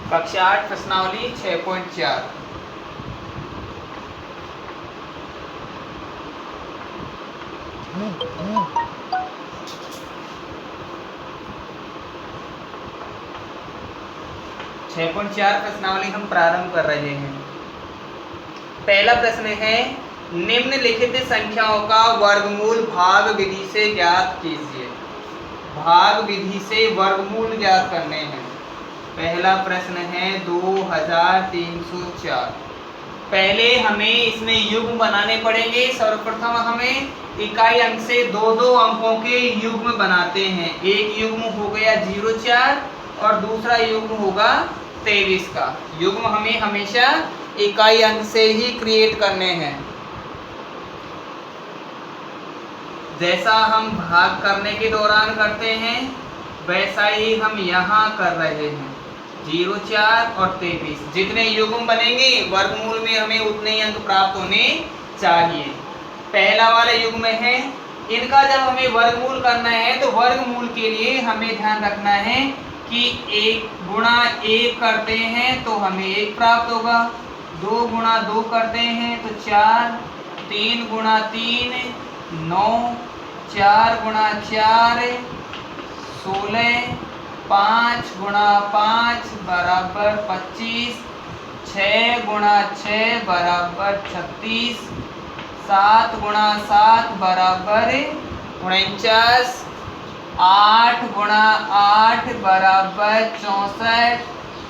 कक्षा 8 प्रश्नावली 6.4। प्रश्नावली हम प्रारंभ कर रहे हैं। पहला प्रश्न है, निम्नलिखित संख्याओं का वर्गमूल भाग विधि से ज्ञात कीजिए। भाग विधि से वर्गमूल ज्ञात करने हैं। पहला प्रश्न है 2304। पहले हमें इसमें युग्म बनाने पड़ेंगे। सर्वप्रथम हमें इकाई अंक से दो अंकों के युग्म बनाते हैं। एक युग्म हो गया 04 और दूसरा युग्म होगा 23 का। युग्म हमें हमेशा इकाई अंक से ही क्रिएट करने हैं। जैसा हम भाग करने के दौरान करते हैं वैसा ही हम यहाँ कर रहे हैं। 04 और 23 जितने युग्म बनेंगे वर्गमूल में हमें उतने ही अंक प्राप्त होने चाहिए। पहला वाला युग्म है, इनका जब हमें वर्गमूल करना है तो वर्गमूल के लिए हमें ध्यान रखना है कि 1 गुणा 1 करते हैं तो हमें 1 प्राप्त होगा। 2 गुणा 2 करते हैं तो 4, 3 गुणा 3 9, 4 गुणा 4 16, 5 गुणा 5 बराबर 25, 6 गुणा 6 बराबर 36, 7 गुणा 7 बराबर 49, 8 गुणा 8 बराबर 64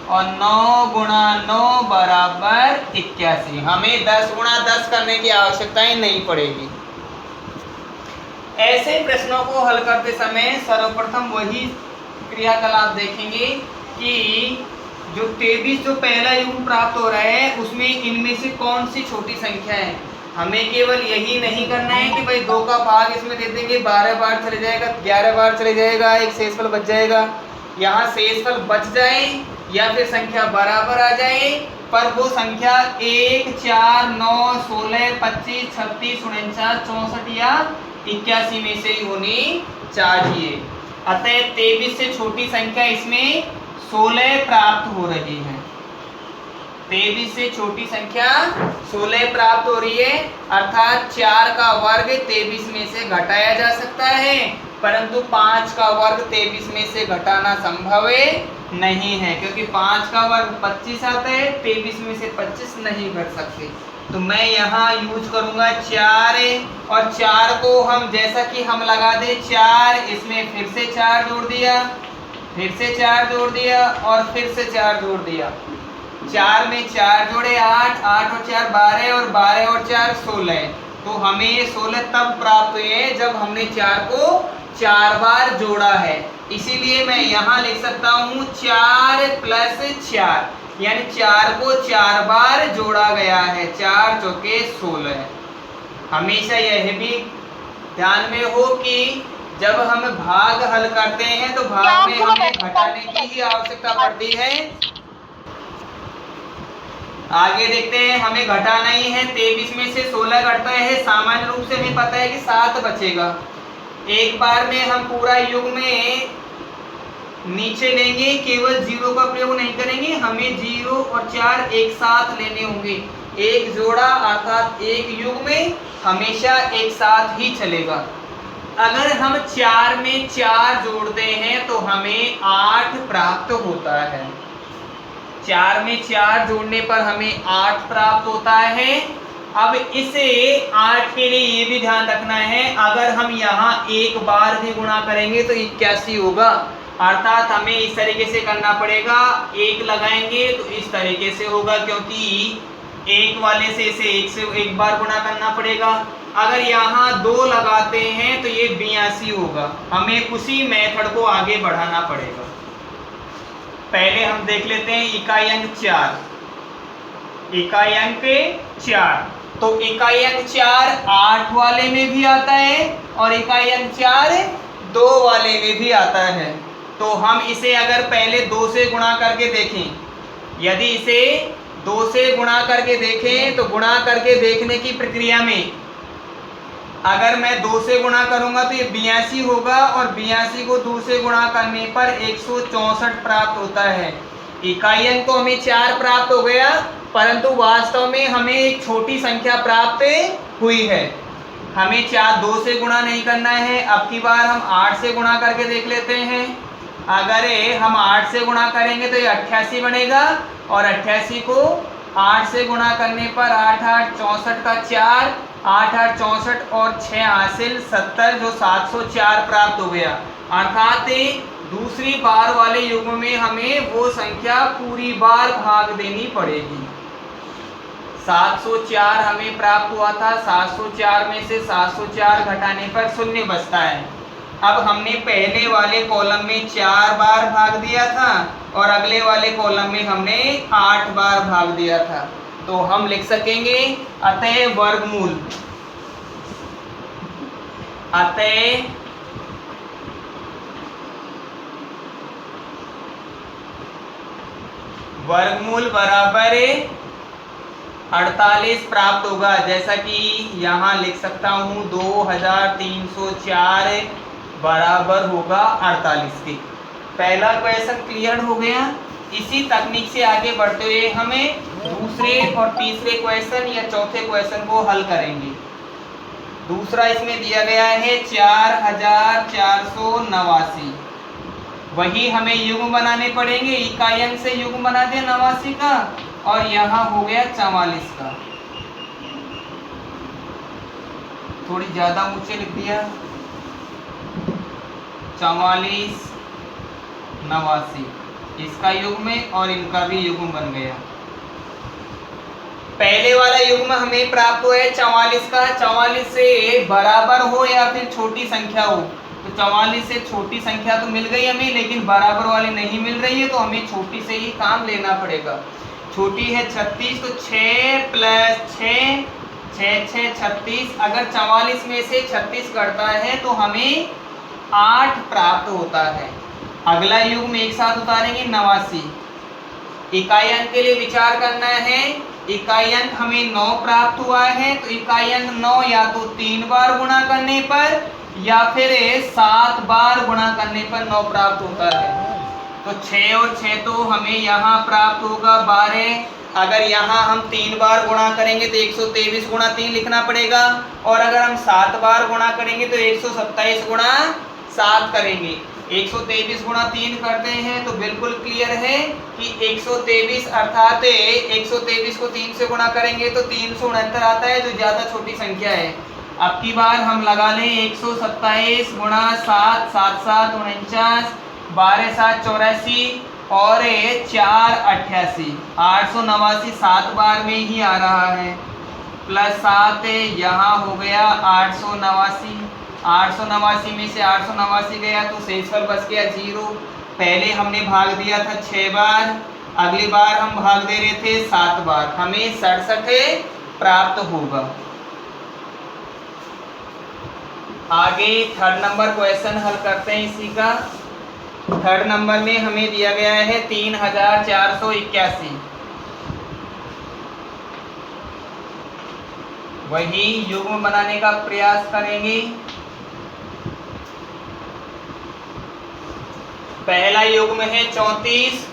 और 9 गुणा 9 बराबर 81। हमें 10 गुणा 10 करने की आवश्यकता ही नहीं पड़ेगी। ऐसे प्रश्नों को हल करते समय सर्वप्रथम वही क्रियाकलाप देखेंगे कि जो 23 जो पहला युग्म प्राप्त हो रहा है उसमें इनमें से कौन सी छोटी संख्या है। हमें केवल यही नहीं करना है कि भाई 2 का भाग इसमें दे देंगे, 12 बार चले जाएगा, 11 बार चले जाएगा, एक शेषफल बच जाएगा। यहाँ शेषफल बच जाए या फिर संख्या बराबर आ जाए, पर वो संख्या 1, 4, 9, 16, 25, 36, 49, 64 या 81 में से ही होनी चाहिए। अतः 23 से छोटी संख्या इसमें 16 प्राप्त हो रही है। 23 से छोटी संख्या 16 प्राप्त हो रही है, अर्थात 4 का वर्ग 23 में से घटाया जा सकता है, परंतु 5 का वर्ग 23 में से घटाना संभव नहीं है, क्योंकि 5 का वर्ग 25 आता है, 23 में से 25 नहीं घट सकते। तो मैं यहाँ यूज करूँगा 4 और 4 को हम जैसा कि हम लगा दे 4, इसमें फिर से 4 जोड़ दिया, फिर से 4 जोड़ दिया और फिर से 4 जोड़ दिया। 4 में 4 जोड़े 8, 8 और 4 12 और 12 और 4 16। तो हमें ये 16 तब प्राप्त हुए जब हमने 4 को 4 बार जोड़ा है। इसीलिए मैं यहाँ लिख सकता हूँ 4 + 4, यानी 4 को 4 बार जोड़ा गया है। 4 चौके 16। हमेशा यह भी ध्यान में हो कि जब हम भाग हल करते हैं तो भाग में हमें घटाने की ही आवश्यकता पड़ती है। आगे देखते हैं, हमें घटाना ही है। 23 में से 16 घटता है, सामान्य रूप से हमें पता है कि 7 बचेगा। एक बार में हम पूरा युग्म में नीचे लेंगे, केवल 0 का प्रयोग नहीं करेंगे, हमें 0 और 4 एक साथ लेने होंगे। एक जोड़ा अर्थात एक युग्म में हमेशा एक साथ ही चलेगा। अगर हम 4 में 4 जोड़ते हैं तो हमें 8 प्राप्त होता है। 4 में 4 जोड़ने पर हमें 8 प्राप्त होता है। अब इसे 8 के लिए ये भी ध्यान रखना है, अगर हम यहाँ एक बार भी गुणा करेंगे तो 81 होगा, अर्थात हमें इस तरीके से करना पड़ेगा। 1 लगाएंगे तो इस तरीके से होगा, क्योंकि 1 वाले से इसे 1 से एक बार गुणा करना पड़ेगा। अगर यहाँ 2 लगाते हैं तो ये 82 होगा। हमें उसी मेथड को आगे बढ़ाना पड़ेगा। पहले हम देख लेते हैं इकाई अंक 4। इकाई अंक 4, तो इकाई अंक 4 8 वाले में भी आता है और इकाई अंक 4 2 वाले में भी आता है। तो हम इसे अगर पहले 2 से गुणा करके देखें, यदि इसे 2 से गुणा करके देखें तो गुणा करके देखने की प्रक्रिया में अगर मैं 2 से गुणा करूंगा तो ये 82 होगा और 82 को 2 से गुणा करने पर 164 प्राप्त होता है। इकाई अंक तो हमें 4 प्राप्त हो गया, परंतु वास्तव में हमें एक छोटी संख्या प्राप्त हुई है। हमें 2 से गुणा नहीं करना है, अब की बार हम 8 से गुणा करके देख लेते हैं। अगर हम 8 से गुणा करेंगे तो ये 88 बनेगा, और 88 को 8 से गुणा करने पर 8 8 64 का 4, 8 8 64 और 6 हासिल 70, जो 704 प्राप्त हो गया। अर्थात दूसरी बार वाले युग्म में हमें वो संख्या पूरी बार भाग देनी पड़ेगी। 704 हमें प्राप्त हुआ था, 704 में से 704 घटाने पर 0 बचता है। अब हमने पहले वाले कॉलम में 4 बार भाग दिया था और अगले वाले कॉलम में हमने 8 बार भाग दिया था, तो हम लिख सकेंगे अतः वर्गमूल, अतः वर्गमूल बराबर 48 प्राप्त होगा। जैसा कि यहाँ लिख सकता हूँ 2304 बराबर होगा 48 के। पहला क्वेश्चन क्लियर हो गया। इसी तकनीक से आगे बढ़ते हुए हमें दूसरे और तीसरे क्वेश्चन या चौथे क्वेश्चन को हल करेंगे। दूसरा इसमें दिया गया है 4489, वही हमें युग्म बनाने पड़ेंगे। इकाई अंक से युग्म बना दिया 89 का, और यहाँ हो गया 44 का। थोड़ी ज्यादा ऊंचे लिख दिया, 44 89, इसका युग्म है और इनका भी युग्म बन गया। पहले वाला युग्म हमें प्राप्त हुआ है 44 का। 44 से बराबर हो या फिर छोटी संख्या हो, तो 44 से छोटी संख्या तो मिल गई हमें, लेकिन बराबर वाली नहीं मिल रही है, तो हमें छोटी से ही काम लेना पड़ेगा। छोटी है 36, तो 6 + 6 6 6 36। अगर 44 में से 36 कटता है तो हमें 8 प्राप्त होता है। अगला युग्म एक साथ उतारेंगे 89। इकाई अंक के लिए विचार करना है। इकाई अंक हमें 9 प्राप्त हुआ है, तो इकाई अंक 9 या तो 3 बार गुणा करने पर या फिर 7 बार गुणा करने पर 9 प्राप्त होता है। तो 6 और 6 तो हमें यहाँ प्राप्त होगा 12। अगर यहाँ हम 3 बार गुणा करेंगे तो 123 गुणा 3 लिखना पड़ेगा, और अगर हम 7 बार गुणा करेंगे तो 127 गुणा 7 करेंगे। 123 गुणा 3 करते हैं तो बिल्कुल क्लियर है कि 123, अर्थात 123 को 3 से गुणा करेंगे तो 369 आता है, जो ज़्यादा छोटी संख्या है। अब की बार हम लगा लें 127 गुणा 7, 7 7 49, 12 7 84 और 4 88, 889 7 बार में ही आ रहा है, प्लस 7 यहाँ हो गया 889। 889 में से 889 गया तो शेषफल बच गया 0। पहले हमने भाग दिया था 6 बार, अगली बार हम भाग दे रहे थे 7 बार, हमें 67 प्राप्त होगा। आगे थर्ड नंबर क्वेश्चन हल करते हैं इसी का। थर्ड नंबर में हमें दिया गया है 3481। वही युग्म बनाने का प्रयास करेंगे। पहला युग्म है 34,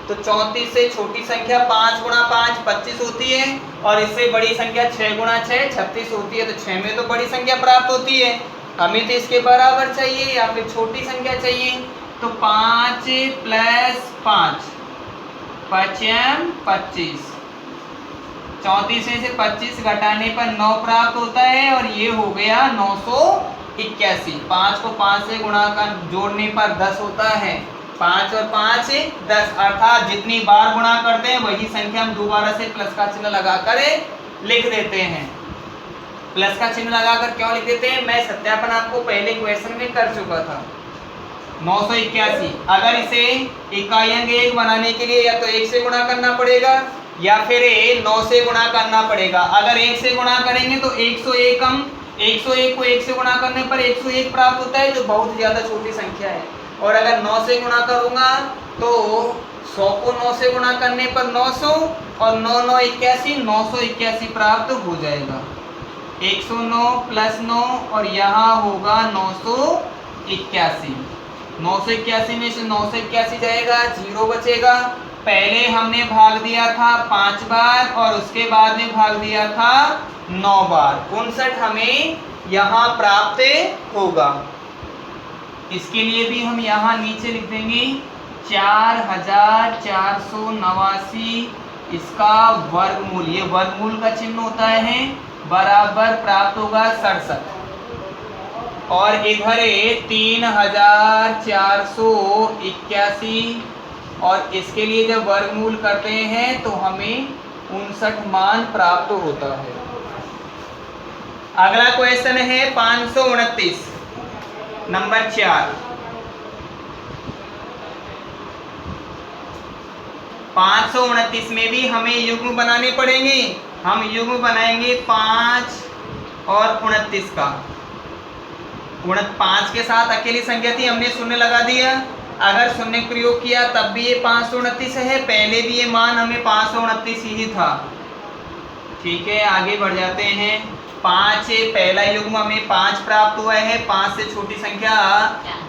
तो 34 से छोटी संख्या 5 गुणा 5 25 होती है, और इससे बड़ी संख्या 6 गुणा 6 36 होती है। तो 6 में तो बड़ी संख्या प्राप्त होती है, हमें तो इसके बराबर चाहिए या फिर छोटी संख्या चाहिए। तो 5 + 5 5 25, 34 में से 25 घटाने पर 9 प्राप्त होता है, और ये हो गया 981। 5 को 5 से गुणा कर जोड़ने पर 10 होता है। 5 और 5 10, अर्थात जितनी बार गुणा करते हैं वही संख्या हम दोबारा से प्लस का चिन्ह लगाकर लिख देते हैं। प्लस का चिन्ह लगाकर क्यों लिख देते हैं, मैं सत्यापन आपको पहले क्वेश्चन में कर चुका था। 981, अगर इसे इकाई अंक 1 बनाने के लिए या तो 1 से गुणा करना पड़ेगा या फिर 9 से गुणा करना पड़ेगा। अगर 1 से गुणा करेंगे तो 101 हम 101 को 1 से गुणा करने पर 101 प्राप्त होता है, जो बहुत ज़्यादा छोटी संख्या है। और अगर 9 से गुणा करूँगा तो 100 को 9 से गुणा करने पर 900 और 9 9 81, 981 प्राप्त हो जाएगा। 109 + 9 और यहाँ होगा 981। 981 में से 981 जाएगा, 0 बचेगा, पहले हमने भाग दिया था 5 बार और उसके बाद में भाग दिया था 9 बार। 59 हमें यहाँ प्राप्त होगा। इसके लिए भी हम यहाँ नीचे लिख देंगे 4489 इसका वर्गमूल, ये वर्गमूल का चिन्ह होता है, बराबर प्राप्त होगा 67। और इधर 3481 और इसके लिए जब वर्गमूल करते हैं तो हमें 59 मान प्राप्त होता है। अगला क्वेश्चन है 529 नंबर 4। 529 में भी हमें युग्म बनाने पड़ेंगे। हम युग्म बनाएंगे 5 और 29 का। 5 के साथ अकेली संख्या थी, हमने शून्य लगा दिया। अगर शून्य प्रयोग किया तब भी ये 529 है, पहले भी ये मान हमें 529 ही था। ठीक है, आगे बढ़ जाते हैं। 5 पहला युग्म हमें 5 प्राप्त हुआ है। 5 से छोटी संख्या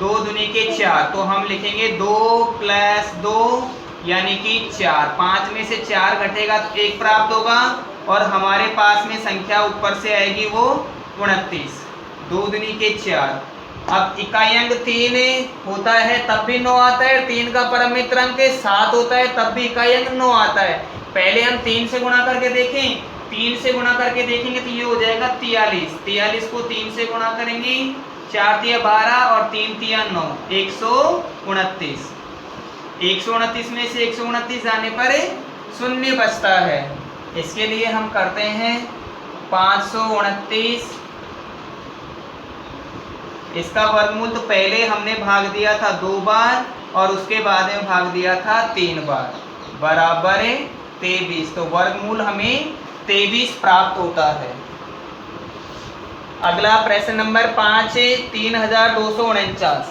2 दूनी के 4, तो हम लिखेंगे 2 + 2 यानी कि 4। 5 में से 4 घटेगा तो 1 प्राप्त होगा और हमारे पास में संख्या ऊपर से आएगी वो 29। 2 दूनी के 4। अब इकाई अंक 3 होता है तब भी 9 आता है। 3 का परम मित्र अंक 7 होता है तब भी इकाई अंक 9 आता है। पहले हम 3 से गुणा करके देखें। 3 से गुणा करके देखेंगे तो ये हो जाएगा 43। 43 को 3 से गुणा करेंगे, 4 तिया 12 और 3 तिया 9, 129। 129 में से 129 जाने पर शून्य बचता है। इसके लिए हम करते हैं 529 इसका वर्गमूल, तो पहले हमने भाग दिया था 2 बार और उसके बाद में भाग दिया था 3 बार, बराबर 23। तो वर्गमूल हमें 23 प्राप्त होता है। अगला प्रश्न नंबर 5 3249।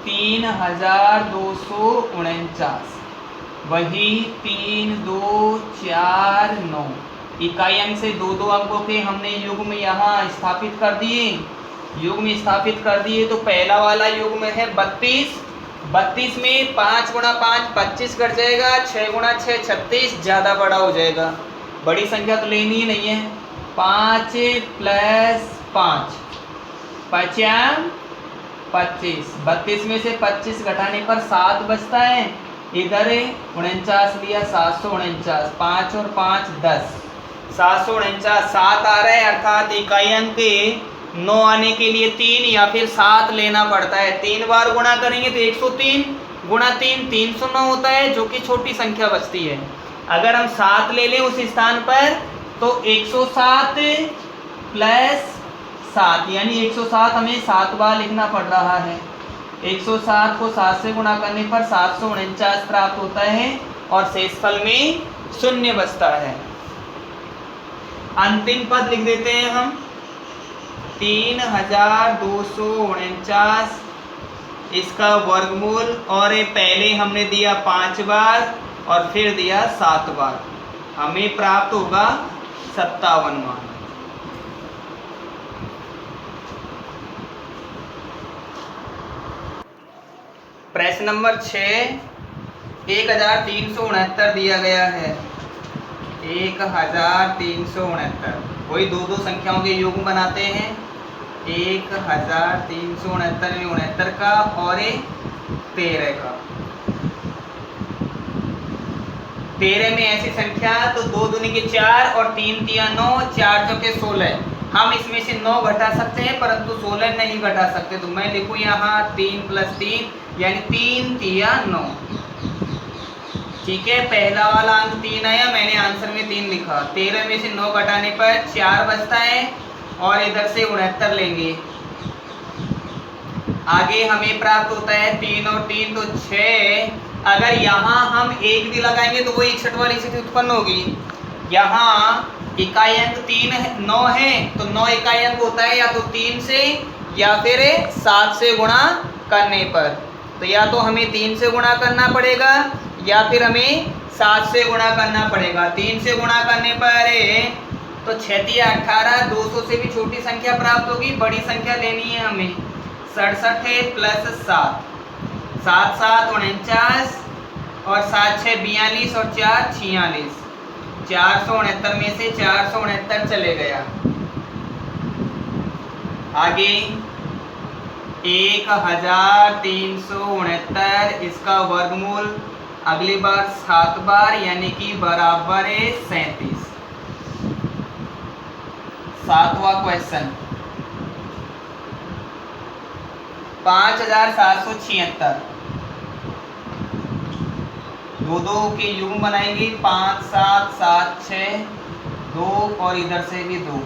3249 वही 3 2 4 9। इकाई अंक से 2 अंकों के हमने युग्म यहाँ स्थापित कर दिए। युग्म स्थापित कर दिए तो पहला वाला युग्म है 32। 32 में 5 × 5 25 घट जाएगा, 6 × 6 36, ज़्यादा बड़ा हो जाएगा। बड़ी संख्या तो लेनी ही नहीं है। 5 + 5 5 25। 32 में से 25 घटाने पर 7 बचता है। इधर 49 लिया, 749। 5 और 5 10, 749। 7 आ रहा है, अर्थात इकाई अंक 9 आने के लिए 3 या फिर 7 लेना पड़ता है। 3 बार गुणा करेंगे तो 103 × 3 309 होता है, जो कि छोटी संख्या बचती है। अगर हम 7 ले लें उस स्थान पर तो 107 + 7 यानी 107 हमें 7 बार लिखना पड़ रहा है। 107 को 7 से गुणा करने पर 749 प्राप्त होता है और शेषफल में शून्य बचता है। अंतिम पद लिख देते हैं हम 3249 इसका वर्गमूल, और पहले हमने दिया 5 बार और फिर दिया 7 बार, हमें प्राप्त होगा 57 मान। प्रश्न नंबर 6 1369 दिया गया है। 1369 वही 2 संख्याओं के युग्म बनाते हैं। 1369 में 69 का और 13 का। 13 में ऐसी संख्या तो 2 दूनी के 4 और 3 तिया 9, 4 चौके 16। हम इसमें से 9 घटा सकते हैं परंतु 16 नहीं घटा सकते, तो मैं लिखूं यहाँ 3 + 3 यानी 3 तिया 9। ठीक है, पहला वाला अंक 3 आया, मैंने आंसर में 3 लिखा। 13 में से 9 घटाने पर 4 बचता है और इधर से 69 लेंगे। आगे हमें प्राप्त होता है 3 और 3 तो 6। अगर यहाँ हम 1 भी लगाएंगे तो वो 61 वाली स्थिति उत्पन्न होगी। यहाँ इकाई अंक 9 है तो 9 इकाई अंक होता है या तो 3 से या फिर 7 से गुणा करने पर। तो या तो हमें 3 से गुणा करना पड़ेगा या फिर हमें 7 से गुणा करना पड़ेगा। 3 से गुणा करने पर तो 6 तिया 18, 200 से भी छोटी संख्या प्राप्त होगी, बड़ी संख्या लेनी है हमें। 67 + 7, 7 7 49 और 7 6 42 और 4 46। 469 में से 469 चले गया। आगे 1369, इसका वर्गमूल अगली बार 7 बार यानी कि बराबर है 37। 7वां क्वेश्चन 5776। दो के युग्म बनाएंगे 5 7 7 6 2 और इधर से भी 2।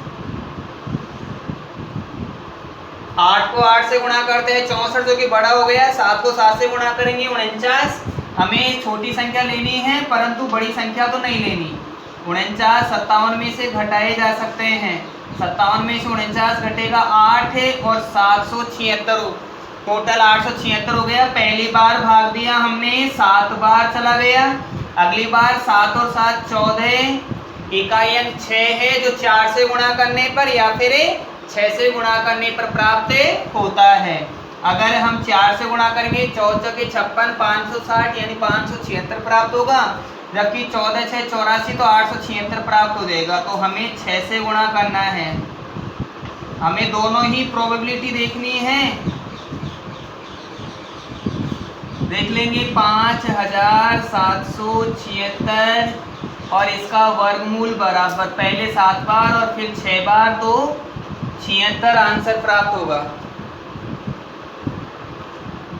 8 को 8 से गुणा करते हैं 64 जो कि बड़ा हो गया। 7 को 7 से गुणा करेंगे 49। हमें छोटी संख्या लेनी है परंतु बड़ी संख्या तो नहीं लेनी। 49 57 में से घटाए जा सकते हैं। 57 में से 49 घटेगा 8 है और 776, टोटल 876 हो गया। पहली बार भाग दिया हमने, 7 बार चला गया। अगली बार 7 और 7 14, इकाई अंक 6 है जो 4 से गुणा करने पर या फिर 6 से गुणा करने पर प्राप्त होता है। अगर हम 4 से गुणा करेंगे 4 चौके 56 560 यानी 576 प्राप्त होगा, जबकि 14 6 84 तो 876 प्राप्त हो जाएगा। तो हमें 6 से गुणा करना है। हमें दोनों ही प्रोबेबिलिटी देखनी है। देख लेंगे 5776 और इसका वर्गमूल बराबर पहले 7 बार और फिर 6 बार, तो 76 आंसर प्राप्त होगा।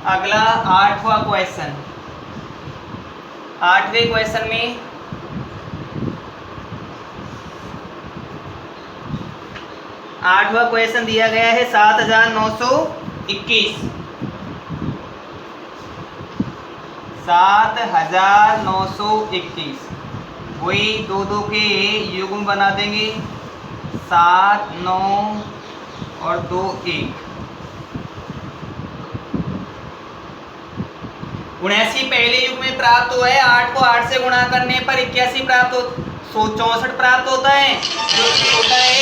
अगला 8वां क्वेश्चन। 8वें क्वेश्चन में 8वां क्वेश्चन दिया गया है 7921। 7921 वही दो के युग्म बना देंगे 7 9 और 2 1। 79 पहले युग में प्राप्त हुआ है। 8 को 8 से गुणा करने पर 81 प्राप्त हो 64 प्राप्त होता है जो छोटा है।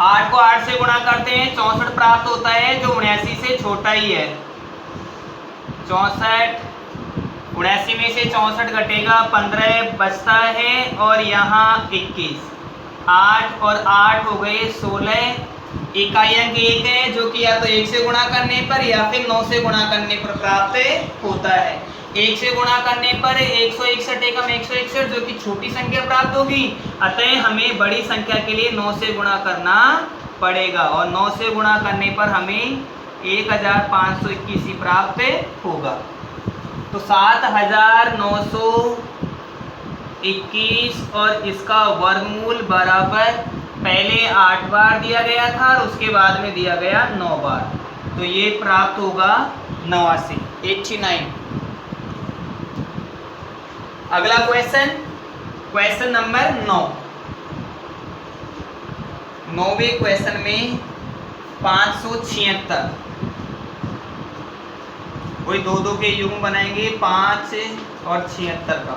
8 को 8 से गुणा करते हैं 64 प्राप्त होता है जो 79 से छोटा ही है। 64 79 में से 64 घटेगा 15 बचता है और यहाँ 21। 8 और 8 हो गए 16। इकाई अंक 1 है जो कि या तो 1 से गुणा करने पर या फिर 9 से गुणा करने पर प्राप्त होता है। 1 से गुणा करने पर 161 एकम 161 जो कि छोटी संख्या प्राप्त होगी, अतः हमें बड़ी संख्या के लिए 9 से गुणा करना पड़ेगा और 9 से गुणा करने पर हमें 1521 ही प्राप्त होगा। तो 7921 और इसका वर्गमूल बराबर पहले 8 बार दिया गया था और उसके बाद में दिया गया 9 बार, तो ये प्राप्त होगा 89। अगला क्वेश्चन, क्वेश्चन नंबर 9। 9वें क्वेश्चन में 576 वही दो के युग्म बनाएंगे 5 और 76 का।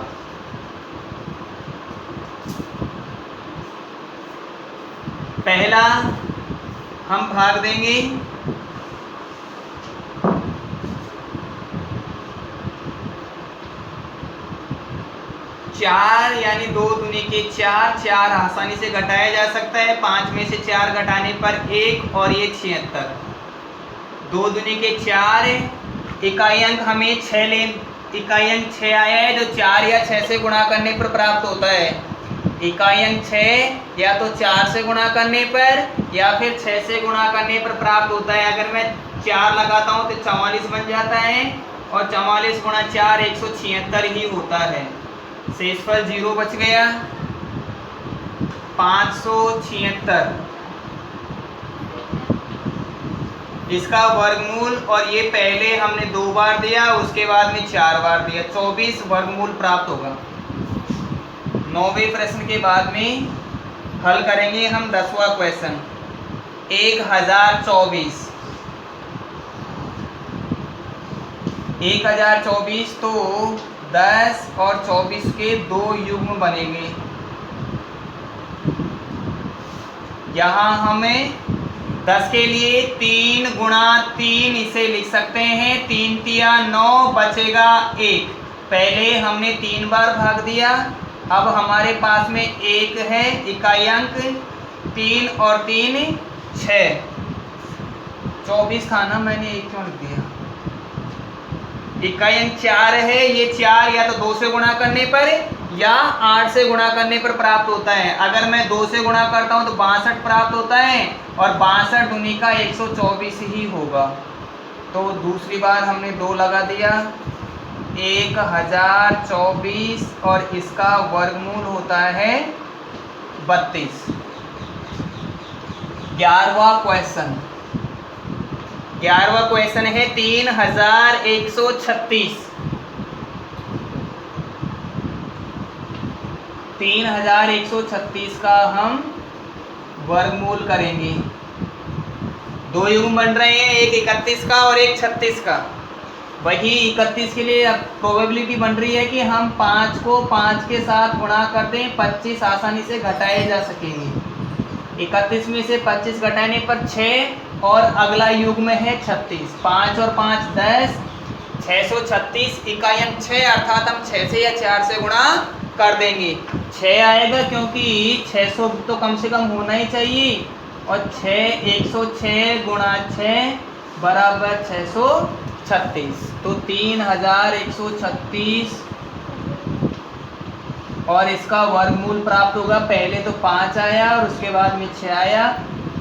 पहला हम भाग देंगे 4 यानी 2 दूनी के 4। 4 आसानी से घटाया जा सकता है। 5 में से 4 घटाने पर 1 और ये 76। 2 दूनी के 4। इकाई अंक हमें 6 ले, इकाई अंक 6 आया है जो 4 या 6 से गुणा करने पर प्राप्त होता है। इकाई अंक 6 या तो 4 से गुणा करने पर या फिर 6 से गुणा करने पर प्राप्त होता है। अगर मैं 4 लगाता हूँ तो 44 बन जाता है और 44 गुणा 4 176 ही होता है। शेषफल 0 बच गया। 576 इसका वर्गमूल, और ये पहले हमने 2 बार दिया उसके बाद में 4 बार दिया, 24 वर्गमूल प्राप्त होगा। 9वें प्रश्न के बाद में हल करेंगे हम 10वां क्वेश्चन। 1024 तो 10 और 24 के 2 युग्म बनेंगे। यहाँ हमें 10 के लिए 3 गुणा 3 इसे लिख सकते हैं, 3 तिया 9, बचेगा 1। पहले हमने 3 बार भाग दिया, अब हमारे पास में 1 है, इकाई अंक 3 और 3 6, 24 था ना, मैंने 1 क्यों लिख दिया। इकाई अंक 4 है, ये 4 या तो 2 से गुणा करने पर या 8 से गुणा करने पर प्राप्त होता है। अगर मैं 2 से गुणा करता हूं तो 62 प्राप्त होता है, और 62 दूनी का 124 ही होगा। तो दूसरी बार हमने 2 लगा दिया, 1024, और इसका वर्गमूल होता है 32। 11वां क्वेश्चन, 11वां क्वेश्चन है 3136। 3136 का हम वर्गमूल करेंगे। 2 युग्म बन रहे हैं, एक 31 का और एक 36 का। वही 31 के लिए अब प्रोबेबिलिटी बन रही है कि हम 5 को 5 के साथ गुणा कर दें, 25 आसानी से घटाए जा सकेंगे। 31 में से 25 घटाने पर 6, और अगला युग्म है 36। 5 और 5 10, 636, इकाई अंक 6, अर्थात हम 6 से या 4 से गुणा कर देंगे। 6 आएगा क्योंकि 600 तो कम से कम होना ही चाहिए, और 106 गुणा 6 बराबर 636। तो 3136 और इसका वर्गमूल प्राप्त होगा। पहले तो 5 आया और उसके बाद में 6 आया,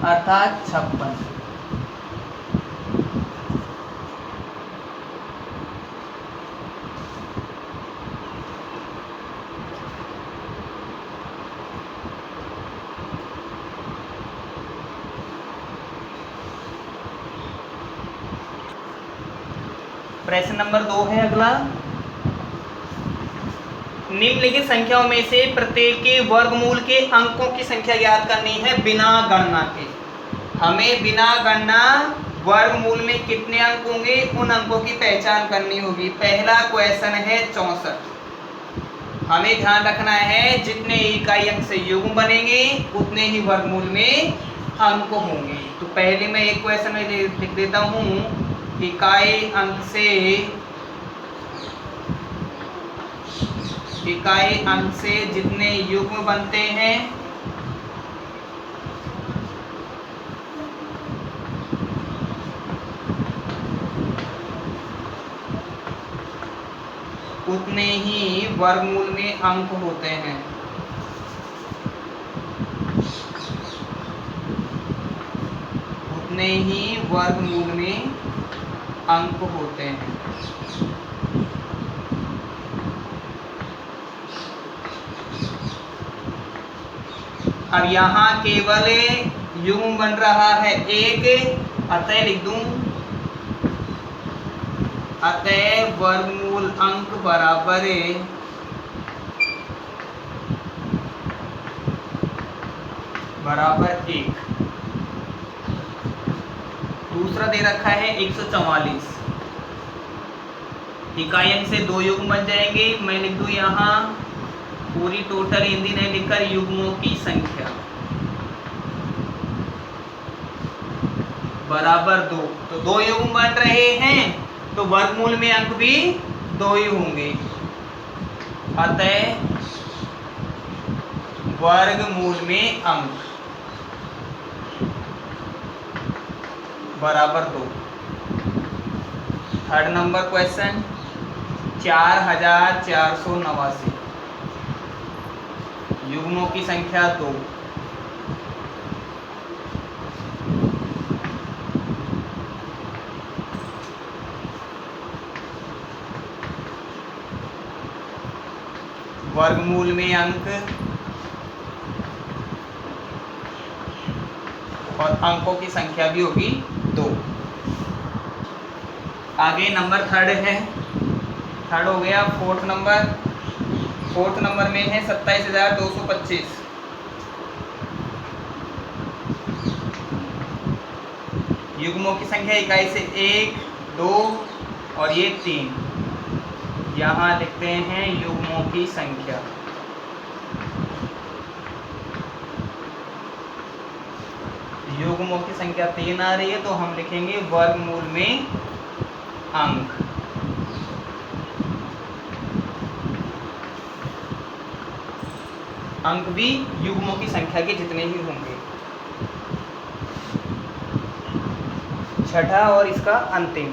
अर्थात 56। प्रश्न नंबर 2 है अगला। निम्नलिखित संख्याओं में से प्रत्येक के वर्गमूल के अंकों की संख्या ज्ञात करनी है बिना गणना के। हमें बिना गणना वर्गमूल में कितने अंक होंगे उन अंकों की पहचान करनी होगी। पहला क्वेश्चन है 64। हमें ध्यान रखना है जितने इकाई अंक से युग्म बनेंगे उतने ही वर्गमूल में अंक होंगे। तो पहले मैं एक क्वेश्चन में लिख देता हूँ, इकाई अंक से जितने युग्म बनते हैं उतने ही वर्गमूल में अंक होते हैं। उतने ही वर्गमूल में अंक होते हैं। अब यहाँ केवल युग्म बन रहा है 1, अतः लिख दूं, अतः वर्गमूल अंक बराबर 1। दूसरा दे रखा है 144। इकाई अंक से 2 युग्म बन जाएंगे। मैं लिख दूं यहाँ पूरी टोटल हिंदी नहीं लिखकर युग्मों की संख्या बराबर 2। तो 2 युग्म बन रहे हैं तो वर्गमूल में अंक भी 2 ही होंगे। अतः वर्गमूल में अंक बराबर 2। Third number question 4489। युग्मों की संख्या 2। वर्गमूल में अंक और अंकों की संख्या भी होगी 2। आगे नंबर थर्ड है, थर्ड हो गया। फोर्थ नंबर में है 27225। युग्मों की संख्या इकाई से 1, 2 और ये 3। यहाँ लिखते हैं युग्मों की संख्या। युग्मों की संख्या 3 आ रही है तो हम लिखेंगे वर्गमूल में अंक। अंक भी युग्मों की संख्या के जितने ही होंगे। छठा और इसका अंतिम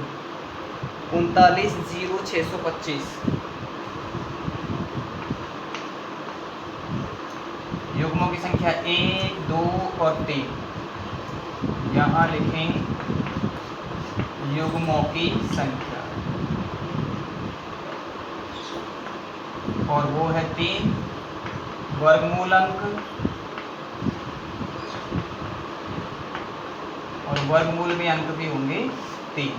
39,0625 युग्मों की संख्या 1, 2 और 3। यहाँ लिखें युग्मों की संख्या और वो है 3, वर्गमूल अंक और वर्गमूल में अंक भी होंगे 3।